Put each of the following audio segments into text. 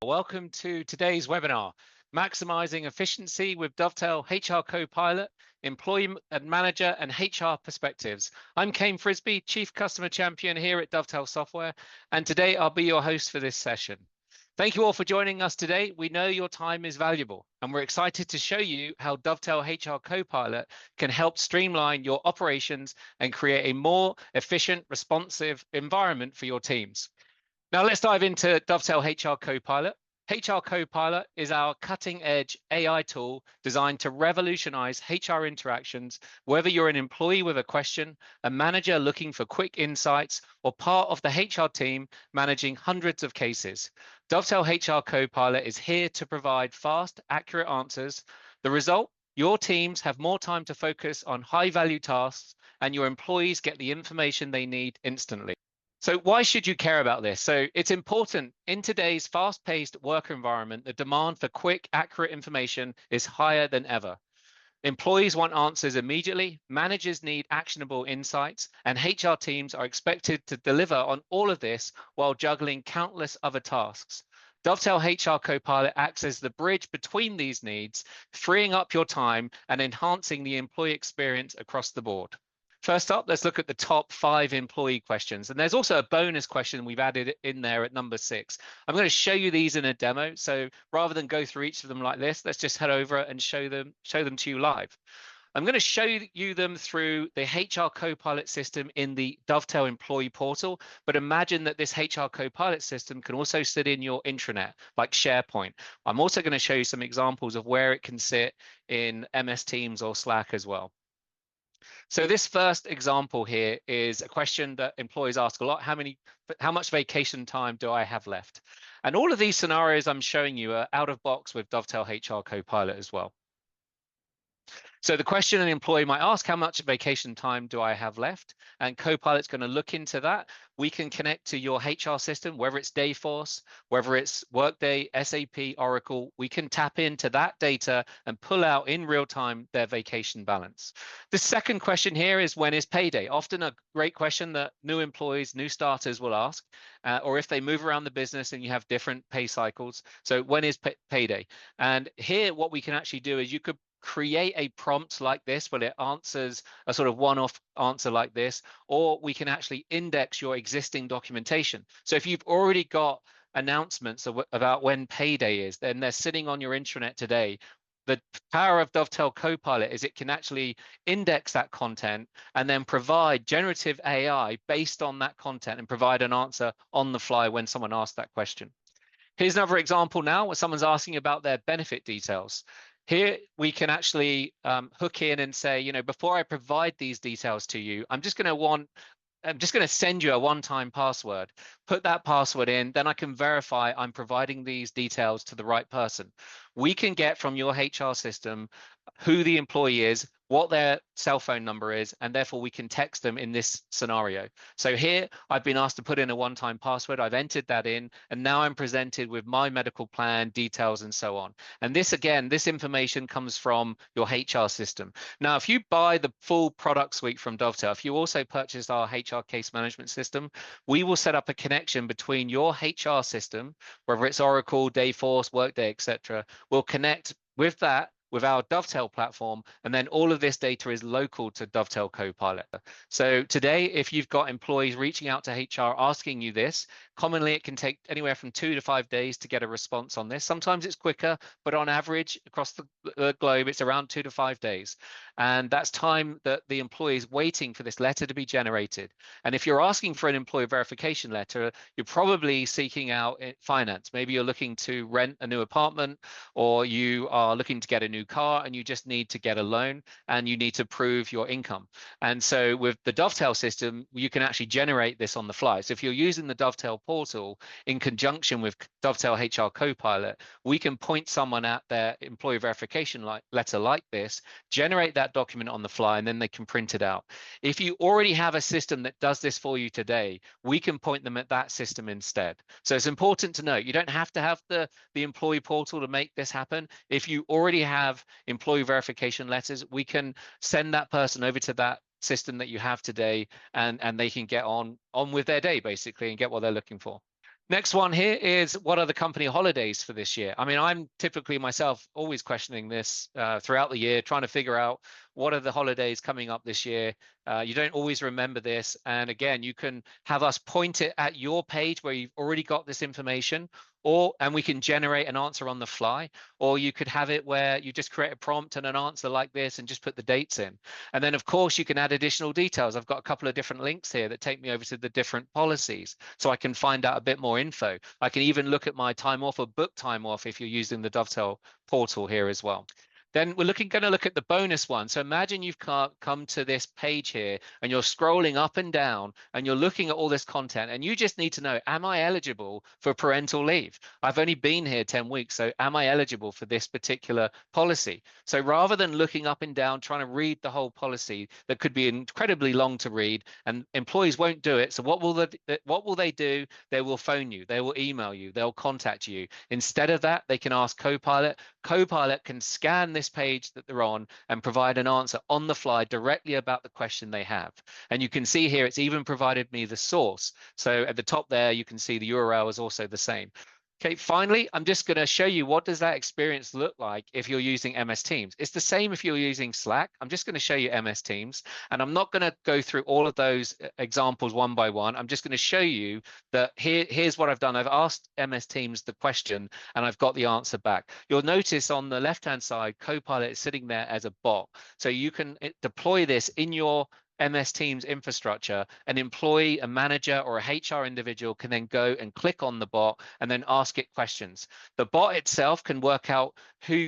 Welcome to today's webinar, Maximizing Efficiency with Dovetail HR Copilot, Employee and Manager and HR Perspectives. I'm Kane Frisbee, Chief Customer Champion here at Dovetail Software, and today I'll be your host for this session. Thank you all for joining us today. We know your time is valuable, and we're excited to show you how Dovetail HR Copilot can help streamline your operations and create a more efficient, responsive environment for your teams. Now let's dive into Dovetail HR Copilot. HR Copilot is our cutting-edge AI tool designed to revolutionize HR interactions, whether you're an employee with a question, a manager looking for quick insights, or part of the HR team managing hundreds of cases. Dovetail HR Copilot is here to provide fast, accurate answers. The result? Your teams have more time to focus on high-value tasks, and your employees get the information they need instantly. So why should you care about this? So it's important in today's fast-paced work environment, the demand for quick, accurate information is higher than ever. Employees want answers immediately, managers need actionable insights, and HR teams are expected to deliver on all of this while juggling countless other tasks. Dovetail HR Copilot acts as the bridge between these needs, freeing up your time and enhancing the employee experience across the board. First up, let's look at the top 5 employee questions. And there's also a bonus question we've added in there at number 6. I'm going to show you these in a demo. So rather than go through each of them like this, let's just head over and show them to you live. I'm going to show you them through the HR Copilot system in the Dovetail employee portal, but imagine that this HR Copilot system can also sit in your intranet, like SharePoint. I'm also going to show you some examples of where it can sit in MS Teams or Slack as well. So this first example here is a question that employees ask a lot. How much vacation time do I have left? And all of these scenarios I'm showing you are out of box with Dovetail HR Copilot as well. So the question an employee might ask, how much vacation time do I have left? And Copilot's going to look into that. We can connect to your HR system, whether it's Dayforce, whether it's Workday, SAP, Oracle. We can tap into that data and pull out in real time their vacation balance. The second question here is, when is payday? Often a great question that new employees, new starters will ask, or if they move around the business and you have different pay cycles. So when is payday? And here what we can actually do is you could create a prompt like this where it answers a sort of one-off answer like this, or we can actually index your existing documentation. So if you've already got announcements about when payday is, then they're sitting on your intranet today. The power of Dovetail Copilot is it can actually index that content and then provide generative AI based on that content and provide an answer on the fly when someone asks that question. Here's another example now where someone's asking about their benefit details. Here we can actually hook in and say, before I provide these details to you, I'm just going to send you a one-time password. Put that password in, then I can verify I'm providing these details to the right person. We can get from your HR system who the employee is, what their cell phone number is, and therefore we can text them in this scenario. So here I've been asked to put in a one-time password. I've entered that in, and now I'm presented with my medical plan details and so on. And this, again, this information comes from your HR system. Now, if you buy the full product suite from Dovetail, if you also purchase our HR case management system, we will set up a connection between your HR system, whether it's Oracle, Dayforce, Workday, etc. We'll connect with that with our Dovetail platform, and then all of this data is local to Dovetail Copilot. So today, if you've got employees reaching out to HR asking you this, commonly it can take anywhere from 2 to 5 days to get a response on this. Sometimes it's quicker, but on average across the globe, it's around 2 to 5 days. And that's time that the employee is waiting for this letter to be generated. And if you're asking for an employee verification letter, you're probably seeking out finance. Maybe you're looking to rent a new apartment, or you are looking to get a new car and you just need to get a loan and you need to prove your income. And so with the Dovetail system, you can actually generate this on the fly. So if you're using the Dovetail portal in conjunction with Dovetail HR Copilot, we can point someone at their employee verification letter like this, generate that document on the fly, and then they can print it out. If you already have a system that does this for you today, we can point them at that system instead. So it's important to note, you don't have to have the employee portal to make this happen. If you already have employee verification letters, we can send that person over to that system that you have today, and they can get on with their day basically and get what they're looking for. Next one here is, what are the company holidays for this year? I mean, I'm typically myself always questioning this throughout the year, trying to figure out what are the holidays coming up this year. You don't always remember this. And again, you can have us point it at your page where you've already got this information, and we can generate an answer on the fly, or you could have it where you just create a prompt and an answer like this and just put the dates in. And then of course you can add additional details. I've got a couple of different links here that take me over to the different policies, so I can find out a bit more info. I can even look at my time off or book time off if you're using the Dovetail portal here as well. Then we're going to look at the bonus one. So imagine you've come to this page here and you're scrolling up and down and you're looking at all this content and you just need to know, am I eligible for parental leave? I've only been here 10 weeks, so am I eligible for this particular policy? So rather than looking up and down, trying to read the whole policy that could be incredibly long to read, and employees won't do it. So what will they do? They will phone you, they will email you, they'll contact you. Instead of that, they can ask Copilot. Copilot can scan this page that they're on and provide an answer on the fly directly about the question they have. And you can see here, it's even provided me the source. So at the top there, you can see the URL is also the same. Okay, finally, I'm just going to show you what does that experience look like if you're using MS Teams. It's the same if you're using Slack. I'm just going to show you MS Teams, and I'm not going to go through all of those examples one by one. I'm just going to show you that here's what I've done. I've asked MS Teams the question, and I've got the answer back. You'll notice on the left-hand side, Copilot is sitting there as a bot. So you can deploy this in your MS Teams infrastructure. An employee, a manager, or a HR individual can then go and click on the bot and then ask it questions. The bot itself can work out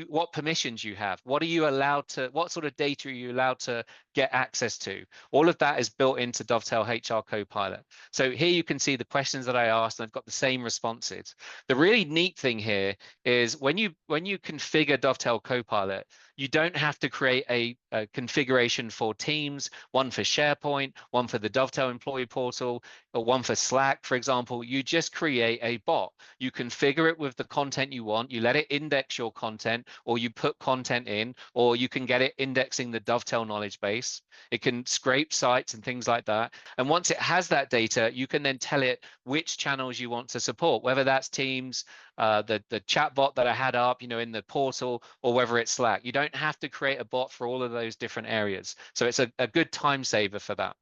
what permissions you have. What are you allowed to, what sort of data are you allowed to get access to? All of that is built into Dovetail HR Copilot. So here you can see the questions that I asked, and I've got the same responses. The really neat thing here is when you configure Dovetail Copilot, you don't have to create a configuration for Teams, one for SharePoint, one for the Dovetail employee portal, or one for Slack, for example. You just create a bot. You configure it with the content you want. You let it index your content, or you put content in, or you can get it indexing the Dovetail knowledge base. It can scrape sites and things like that. And once it has that data, you can then tell it which channels you want to support, whether that's Teams, the chat bot that I had up, in the portal, or whether it's Slack. You don't have to create a bot for all of those different areas. So it's a good time saver for that.